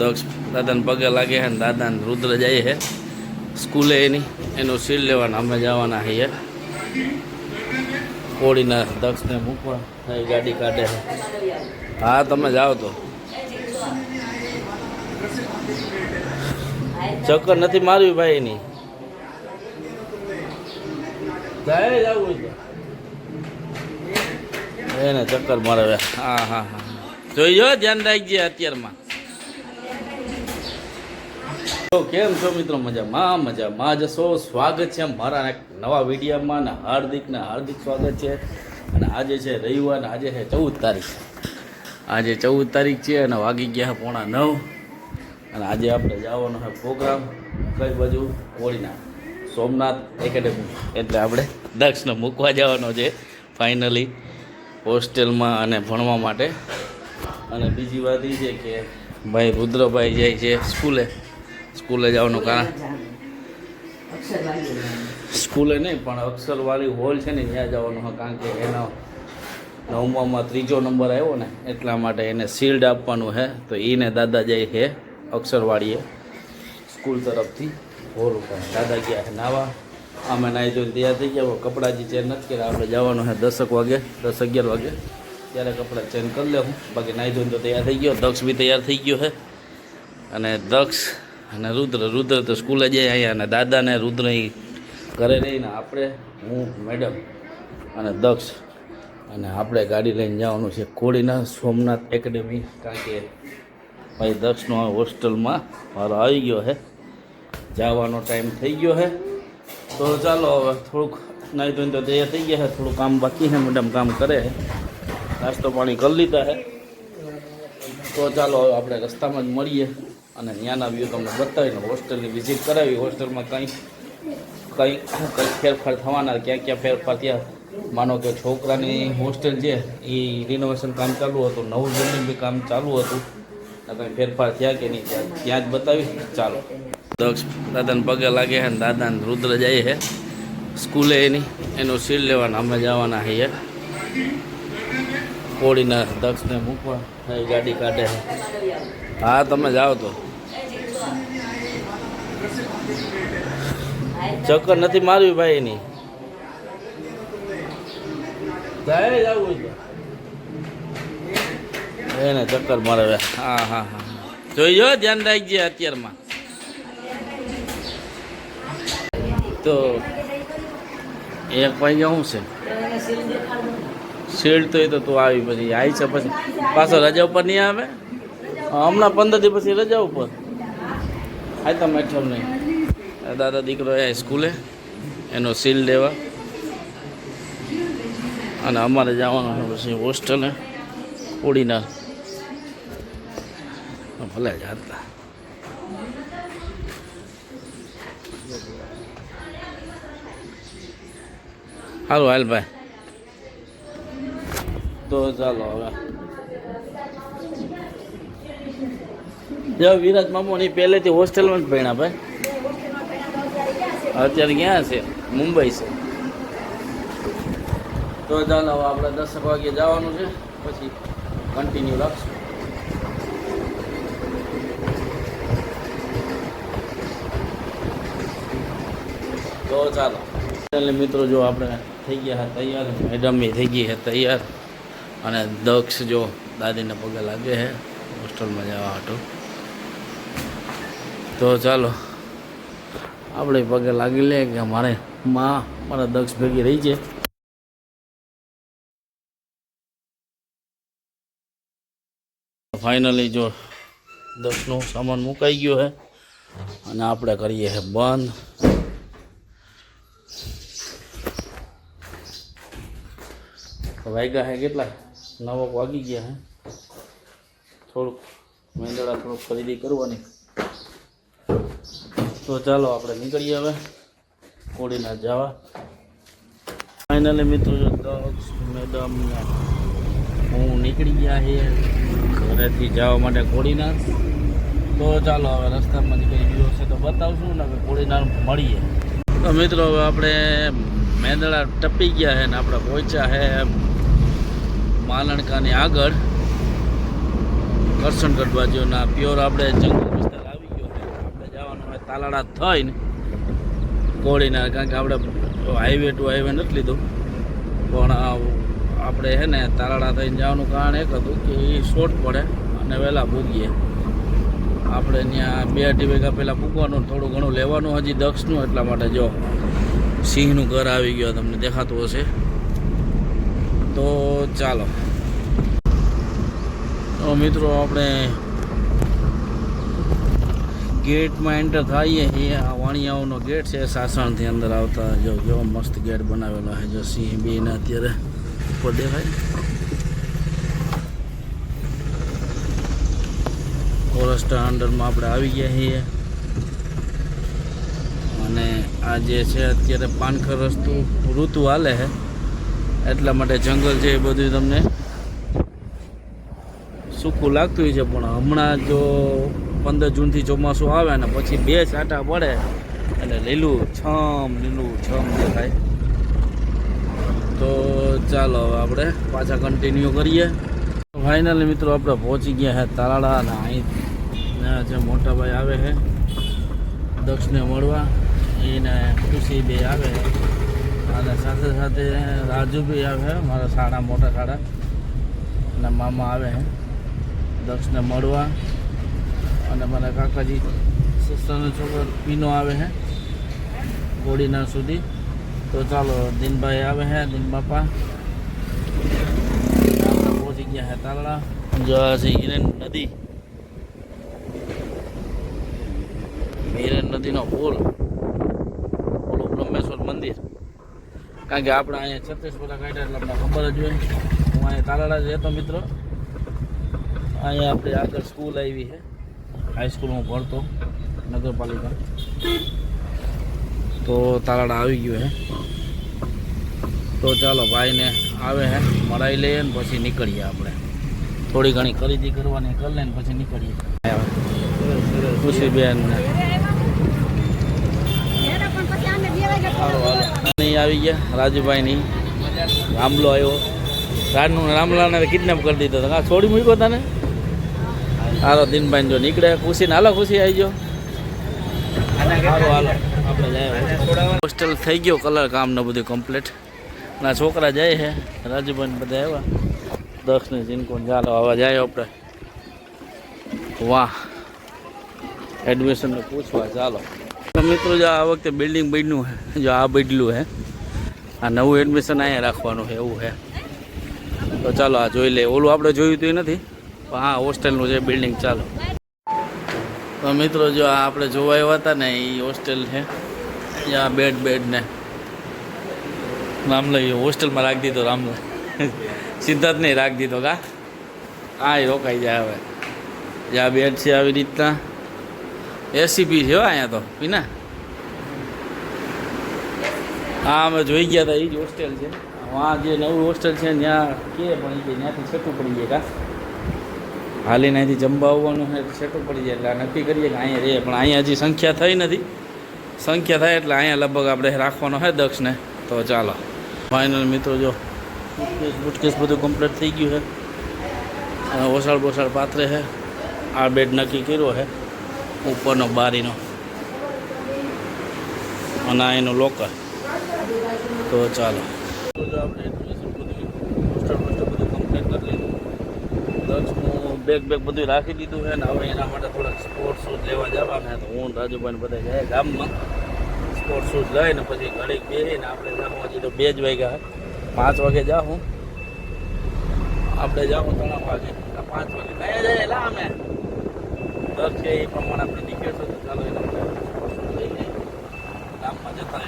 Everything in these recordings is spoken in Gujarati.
દક્ષ દાદાને પગે લાગે છે ને દાદાને રુદ્ર જાય છે સ્કૂલે એનું સીલ લેવાના અમે જવાના છીએ કોળીના દક્ષને મૂકવા ગાડી કાઢે છે. હા તમે જાઓ તો ચક્કર નથી મારવી ભાઈ એની જાય જવું એને ચક્કર મારે. હા હા હા જોઈજો ધ્યાન રાખજે અત્યારમાં. કેમ છો મિત્રો? મજામાં જશો. સ્વાગત છે મારા એક નવા વિડીયોમાં ને હાર્દિક સ્વાગત છે. અને આજે છે રવિવાર ને આજે છે 14 તારીખ. આજે 14 તારીખ છે અને વાગી ગયા 8:45 અને આજે આપણે જવાનો છે પ્રોગ્રામ કઈ બાજુ કોળીના સોમનાથ એકેડેમી. એટલે આપણે દક્ષને મૂકવા જવાનો છે ફાઇનલી હોસ્ટેલમાં અને ભણવા માટે. અને બીજી વાત એ છે કે ભાઈ રુદ્રભાઈ જાય છે સ્કૂલે જવાનું કારણ સ્કૂલે નહીં પણ અક્ષરવાળી હોલ છે ને ત્યાં જવાનું હોય કારણ કે એનો 9માં 3જો નંબર આવ્યો ને એટલા માટે એને શિલ્ડ આપવાનું છે. તો એને દાદા જાય છે અક્ષરવાળીએ સ્કૂલ તરફથી હોલ ઉપર. દાદા ગયા છે નાવા. અમે નાહી ધોઈને તૈયાર થઈ ગયા. કપડાં જે ચેન્જ નથી કર્યા. આપણે જવાનું છે 10 વાગે 10-11 વાગે ત્યારે કપડાં ચેન્જ કરી લેવું. બાકી નાહી ધોઈને તો તૈયાર થઈ ગયો. દક્ષ બી તૈયાર થઈ ગયો છે. અને દક્ષ અને રુદ્ર તો સ્કૂલે જાય અહીંયા. અને દાદાને રુદ્ર ઘરે રહીને આપણે હું મેડમ અને દક્ષ અને આપણે ગાડી લઈને જવાનું છે કોળીના સોમનાથ એકેડેમી. કારણ કે ભાઈ દક્ષનો હોસ્ટેલમાં મારો આવી ગયો છે. જવાનો ટાઈમ થઈ ગયો છે. તો ચાલો હવે થોડુંક નાહી ધોઈને તો તૈયાર થઈ ગયા છે. થોડું કામ બાકી છે. મેડમ કામ કરે છે. નાસ્તો પાણી કરી લીધા છે. તો ચાલો હવે આપણે રસ્તામાં જ મળીએ અને ત્યાંના વ્યૂ તમને બતાવીને હોસ્ટેલની વિઝિટ કરાવી. હોસ્ટેલમાં કંઈ ફેરફાર થવાના ક્યાં ફેરફાર થયા. માનો કે છોકરાની હોસ્ટેલ છે એ રિનોવેશન કામ ચાલુ હતું. નવું બિલ્ડિંગ બી કામ ચાલુ હતું. કંઈ ફેરફાર થયા કે નહીં ત્યાં જ બતાવી. ચાલો દક્ષ દાદાને પગે લાગે છે ને દાદાને રુદ્ર જાય છે સ્કૂલે એનું સીલ લેવાના અમે જવાના છીએ કોળીના દક્ષને મૂકવા ગાડી કાઢે છે. હા તમે જાઓ તો ચક્કર નથી મારવી ભાઈ એની જાય જવું એને ચક્કર મારે. હા હા હા જોઈજો ધ્યાન રાખજે અત્યારમાં. તો એક ભાઈ શું છે શિલ્ડ તો એ તો તું આવી પછી આવી છે પછી પાછો રજા ઉપર નહીં આવે. હમણાં 15 દિવસ પછી રજા ઉપર આયતા મેઠમ નહીં. દાદા દીકરો એ સ્કૂલે એનો સીલ લેવા અને અમારે જવાનું પછી હોસ્ટેલે કોળીના ભલે જાતલા. સારું હાલ ભાઈ. તો ચાલો હવે જો વિરાજ મામો ની પહેલેથી હોસ્ટેલમાં જ ભણ્યા ભાઈ. અત્યારે ક્યાં છે? મુંબઈ છે. તો ચાલો હવે આપણે 10 વાગે જવાનું છે પછી કન્ટિન્યુ રાખશું. તો ચાલો એટલે મિત્રો જો આપણે થઈ ગયા તૈયાર. મેડમ બી થઈ ગઈ છે તૈયાર. અને દક્ષ જો દાદીને પગે લાગે છે હોસ્ટેલમાં જવા હતું. તો ચાલો આપણે પગે લાગી લે કે મારા દક્ષ ભેગી રહી છે. ફાઇનલી જો દક્ષનો સામાન મુકાઈ ગયો છે અને આપણે કરીએ છે બંધ. વાગ્યા છે કેટલા 9 વાગી ગયા છે. થોડુંક મેંદડા થોડુંક ખરીદી કરવાની. તો ચાલો આપણે નીકળીએ હવે કોળીના જવા. ફાઇનલી મિત્રો જો દક્ષ મેડમ ને હું નીકળી ગયા છે ઘરેથી જવા માટે કોળીના. તો ચાલો હવે રસ્તામાં કંઈ વ્યૂ હશે તો બતાવશું ને હવે કોળીના મળીએ. તો મિત્રો હવે આપણે મેંદડા ટપી ગયા છે ને આપણે પહોંચ્યા છે માલણકાની આગળ કરશનગઢ બાજુના પ્યોર આપણે જંગલ વિસ્તાર આવી ગયો છે. આપણે જવાનું હોય તાલાળા થઈને કોળીના, કારણ કે આપણે હાઈવે ટુ હાઈવે નથી લીધું, પણ આપણે છે ને તાલાળા થઈને જવાનું કારણ એક હતું કે એ શોર્ટ પડે અને વહેલા પૂગીએ. આપણે ત્યાં 2-2.5 વાગ્યા પહેલાં પૂગવાનું, થોડું ઘણું લેવાનું હજી દક્ષનું. એટલા માટે જો સિંહનું ઘર આવી ગયો, તમને દેખાતું હશે. તો ચાલો તો મિત્રો આપણે ગેટમાં એન્ટર થઈએ. એ આ વાણિયાઓનો ગેટ છે, સાસણથી અંદર આવતા. જો મસ્ત ગેટ બનાવેલો છે. જો સિંહ બીને અત્યારે ઉપર દેખાય. ફોરેસ્ટ અંડરમાં આપણે આવી ગયા છીએ અને આ જે છે અત્યારે પાનખર ઋતુ હાલે છે, એટલા માટે જંગલ છે એ બધું તમને સૂકું લાગતું હોય છે. પણ હમણાં જો 15 જૂનથી ચોમાસું આવે ને પછી 2 છાંટા પડે એટલે લીલું છમ દેખાય. તો ચાલો હવે આપણે પાછા કન્ટિન્યુ કરીએ. ફાઇનલી મિત્રો આપણે પહોંચી ગયા છે તાલાળા. અને અહીં જે મોટા ભાઈ આવે છે દક્ષને મળવા, એને ખુશી બે આવે અને સાથે સાથે રાજુ બી આવે, મારા મોટા સાડા અને મામા આવે છે દક્ષને મળવા. અને મારા કાકાજી સિસ્ટરનો છોકરો પીનો આવે છે ગોળીના સુધી. તો ચાલો દિનભાઈ આવે છે, દિન બાપા. આપણે પહોંચી ગયા છે તાલાળા. જો છે હિરેન નદી, હિરેન નદીનો પુલ, ઓલું બ્રહ્મેશ્વર મંદિર. કારણ કે આપણે અહીંયા 36 કાઢ્યા એટલે તમને ખબર જ હોય. હું અહીંયા તાલાળા જ રહેતો મિત્રો. અહીંયા આપણે આગળ સ્કૂલ આવી છે, હાઈસ્કૂલમાં ભણતો નગરપાલિકા. તો તાલાળા આવી ગયું છે. તો ચાલો ભાઈને આવે છે મળાવી લઈએ ને પછી નીકળીએ. આપણે થોડી ઘણી ખરીદી કરવાની કરી લઈને પછી નીકળીએ. ખુશીબેન આવી ગયા, રાજુભાઈની રામલો આવ્યો. રામલાને કિડનેપ કરી દીધો હતો, છોડી મૂક્યો તને. હાલો દિનભાઈ જો નીકળે. ખુશીને હાલો, ખુશી આવી ગયો. હાલો આપણે જાય. હોસ્ટેલ થઈ ગયો કલર કામ ને બધું કમ્પ્લીટ. ના છોકરા જાય છે, રાજુભાઈ બધા આવ્યા, દક્ષને જીનકોન. ચાલો હવે જાય આપણે વાહ એડમિશનને પૂછવા. ચાલો તો મિત્રો જો આ વખતે બિલ્ડિંગ બન્યું છે, જો આ બદલું છે, આ નવું એડમિશન અહીંયા રાખવાનું છે એવું છે. તો ચાલો આ જોઈ લે. ઓલું આપણે જોયું તો નથી, પણ હા હોસ્ટેલનું છે બિલ્ડિંગ. ચાલો તો મિત્રો જો આ આપણે જોવા આવ્યા હતા ને એ હોસ્ટેલ છે. જ્યાં બેડ ને રામલા હોસ્ટેલમાં રાખી દીધો. રામલા સિદ્ધાર્થ નહીં રાખી દીધો. હા એ રોકાઈ જાય હવે. જ્યાં બેડ છે આવી રીતના. એસીપી છે અહીંયા તો પીના. હા અમે જોઈ ગયા હતા, એ જ હોસ્ટેલ છે. આ જે નવું હોસ્ટેલ છે ત્યાં કે પણ એ ત્યાંથી છેટું પડી જાય. હાલીને અહીંથી જમવા આવવાનું છે, છેટું પડી જાય. એટલે નક્કી કરીએ કે અહીંયા રહે, પણ અહીંયા હજી સંખ્યા થઈ નથી. સંખ્યા થાય એટલે અહીંયા લગભગ આપણે રાખવાનો છે દક્ષને. તો ચાલો ફાઇનલ મિત્રો જો બુટકેસ બધું કમ્પ્લીટ થઈ ગયું છે. અને ઓસાળ પાથરે છે. આ બેડ નક્કી કર્યો છે ઉપરનો બારીનો, અને આ એનું લોકર. તો ચાલો આપણે એડમિશન બધું કમ્પ્લીટ કરી લીધું. દક્ષનું બેગ બધું રાખી દીધું છે. ને હવે એના માટે થોડાક સ્પોર્ટ શૂઝ લેવા જવાના. તો હું રાજુભાઈને બધા જાય ગામમાં સ્પોર્ટ શૂઝ લઈને પછી ઘડીક બેસીને આપણે જાઉં. હજી તો 2 જ વાગ્યા, 5 વાગે જાઉં. આપણે જાઉં 3 વાગે, 5 વાગે કયા જાય લા અમે દક્ષ છે એ પ્રમાણે આપણે નીકળશું. તો ચાલો એના લઈને ગામમાં જતા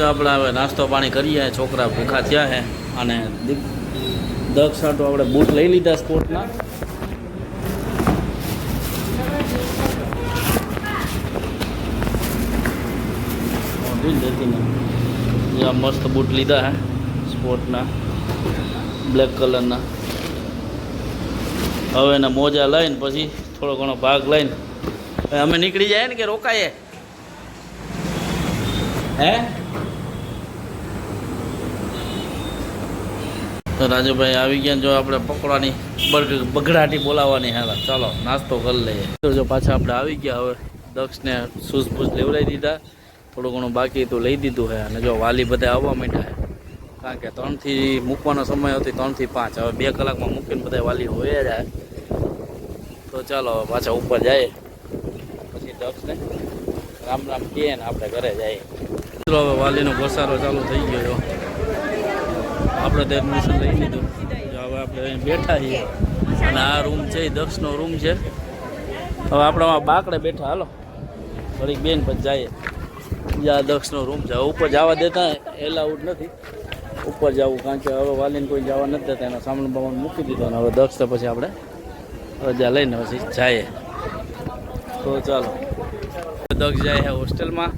આપણે હવે નાસ્તો પાણી કરીએ. છોકરા ભૂખા થયા છે. અને દક્ષ સાટો આપણે બૂટ લઈ લીધા સ્પોર્ટના. મસ્ત બૂટ લીધા હે સ્પોર્ટના બ્લેક કલરના. હવે એના મોજા લઈને પછી થોડો ઘણો ભાગ લઈને અમે નીકળી જાય ને કે રોકાઈએ. હે તો રાજુભાઈ આવી ગયા. જો આપણે પકોડાની બગડાટી બોલાવવાની હાલા, ચાલો નાસ્તો કરી લઈએ. તો જો પાછા આપણે આવી ગયા. હવે દક્ષને શૂઝ બૂઝ લેવડાવી દીધા, થોડું ઘણું બાકી તો લઈ દીધું છે. અને જો વાલી બધા આવવા માંડ્યા છે, કારણ કે 3 થી મૂકવાનો સમય હતો, 3 થી 5. હવે 2 કલાકમાં મૂકીને બધા વાલી હોય જાય. તો ચાલો હવે પાછા ઉપર જાય, પછી દક્ષને રામ રામ કહીએ ને આપણે ઘરે જઈએ. મિત્રો હવે વાલીનો ઘસારો ચાલુ થઈ ગયો. આપણે તો એડમિશન લઈ લીધું. હવે આપણે અહીં બેઠા છીએ અને આ રૂમ છે એ દક્ષનો રૂમ છે. હવે આપણે બાકડે બેઠા, હાલો ઘડીક બેન પછી જઈએ. જ્યાં દક્ષનો રૂમ છે. ઉપર જવા દેતા એલાઉડ નથી ઉપર જવું, કારણ કે હવે વાલીને કોઈ જવા નથી દેતા. એનો સામાન બામાન મૂકી દીધો અને હવે દક્ષ તો પછી આપણે રજા લઈને પછી જઈએ. તો ચાલો દક્ષ જાય છે હોસ્ટેલમાં.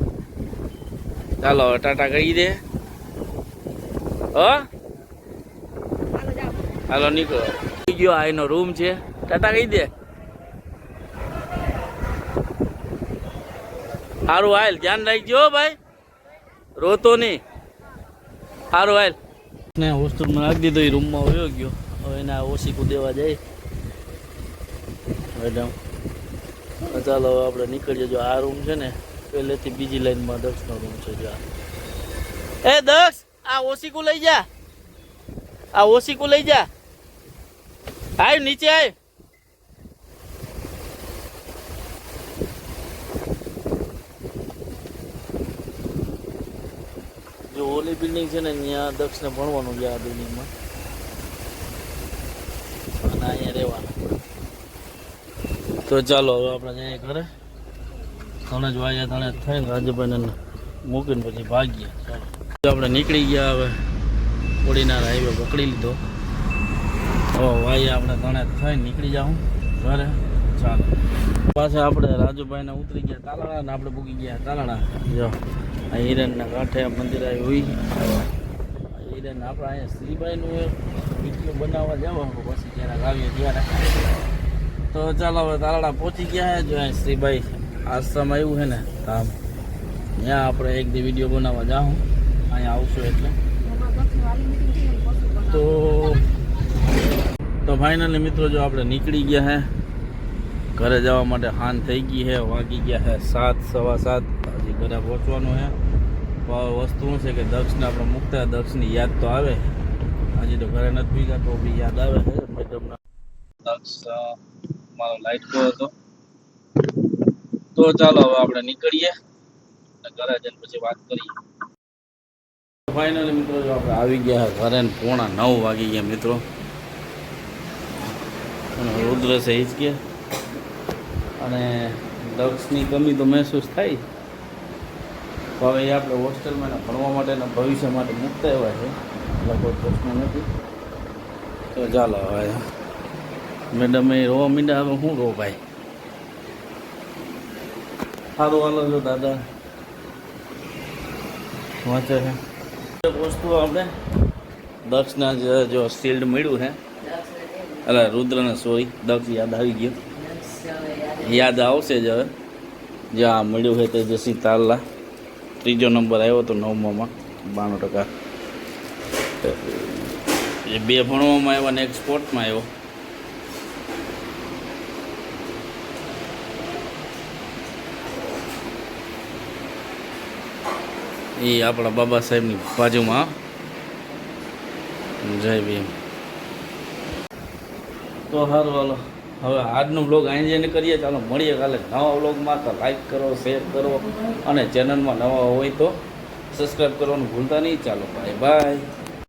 ચાલો હવે ટાટા કરી દે. હાલો નીકળો. ગયો આ એનો રૂમ છે, ટાટા કહી દે. સારું હાલ, ધ્યાન રાખજો ભાઈ, રોતો નહીં. સારું હાલ ને હોસ્ટેલમાં રાખી દીધો. એ રૂમમાં વયો ગયો. હવે એને ઓશીકું દેવા જાય. મેડમ ચાલો હવે આપણે નીકળીએ. જો આ રૂમ છે ને પહેલેથી બીજી લાઈનમાં દક્ષનો રૂમ છે. જો એ દક્ષ, આ ઓશીકું લઈ જા, આ ઓશીકું લઈ જા. આવ નીચે આવ. જો ઓલી બિલ્ડિંગ છે ને ત્યાં દક્ષને ભણવાનું છે આ બિલ્ડિંગમાં, અને અહીંયા રહેવાનું. તો ચાલો હવે આપણે જઈએ ઘરે. 3 જ વાગ્યા, 3 થઈને રાજુભાઈને મૂકીને પછી ભાગીએ. ચાલો આપણે નીકળી ગયા. હવે કોડીનાર હાઈવે પકડી લીધો. હવે વાય આપણે 3 થઈને નીકળી જાઉં ઘરે. ચાલો પાછા આપણે રાજુભાઈને ઉતરી ગયા તાલાળા ને આપણે પૂગી ગયા તાલાળા. જો આ હિરેનના કાંઠે મંદિર આવી હોય. હિરેન આપણે અહીંયા શ્રીબાઈનું વિડીયો બનાવવા જવાનું, પછી ક્યારેક આવીએ ત્યારે. તો ચાલો હવે તાલાળા પહોંચી ગયા. જો અહીં શ્રીબાઈ આશ્રમ આવ્યું છે ને ધામ, ત્યાં આપણે એક દી વિડીયો બનાવવા જાઉં. અહીંયા આવશું એટલે. તો ફાઇનલી મિત્રો જો આપણે નીકળી ગયા હે ઘરે જવા માટે. હાન થઈ ગઈ છે, વાગી ગયા છે 7, સવા 7. હજી ઘરે પહોંચવાનું છે. વસ્તુ શું છે કે દક્ષને આપણે મૂકતા દક્ષની યાદ તો આવે. હજી તો ઘરે નથી ભીગા તો બી યાદ આવે છે મેડમના. દક્ષ મારો લાઈટ ગયો હતો. તો ચાલો હવે આપણે નીકળીએ, ઘરે જઈને પછી વાત કરીએ. ફાઇનલી મિત્રો જો આપણે આવી ગયા ઘરે ને 8:45 વાગી ગયા મિત્રો. રુદ્ર છે હિચકે અને દક્ષની કમી તો મહેસૂસ થાય. હવે એ આપણે હોસ્ટેલમાં ભણવા માટેના ભવિષ્ય માટે મૂકતા એવા છે, એટલે કોઈ પ્રશ્ન નથી. તો ચાલો હવે મેડમ એ રોવા મીંડા. હવે શું રો ભાઈ, સારું હાલો. જો દાદા વાંચે છે. એક વસ્તુ આપણે દક્ષના જો શિલ્ડ મળ્યું છે, અરે રુદ્રને સોરી દક્ષ યાદ આવી ગયો. યાદ આવશે જ હવે. જ્યાં મળ્યું છે તે જસી તારલા 3જો નંબર આવ્યો હતો 9માં 92%. એ 2 ભણવામાં આવ્યા ને 1 સ્પોર્ટમાં આવ્યો. એ આપણા બાબા સાહેબની બાજુમાં. જય ભીમ. તો સારું હાલો હવે આજનો બ્લોગ અહીં જઈને કરીએ. ચાલો મળીએ કાલે નવા બ્લોગમાં. તો લાઈક કરો, શેર કરો અને ચેનલમાં નવા હોય તો સબસ્ક્રાઈબ કરવાનું ભૂલતા નહીં. ચાલો બાય બાય.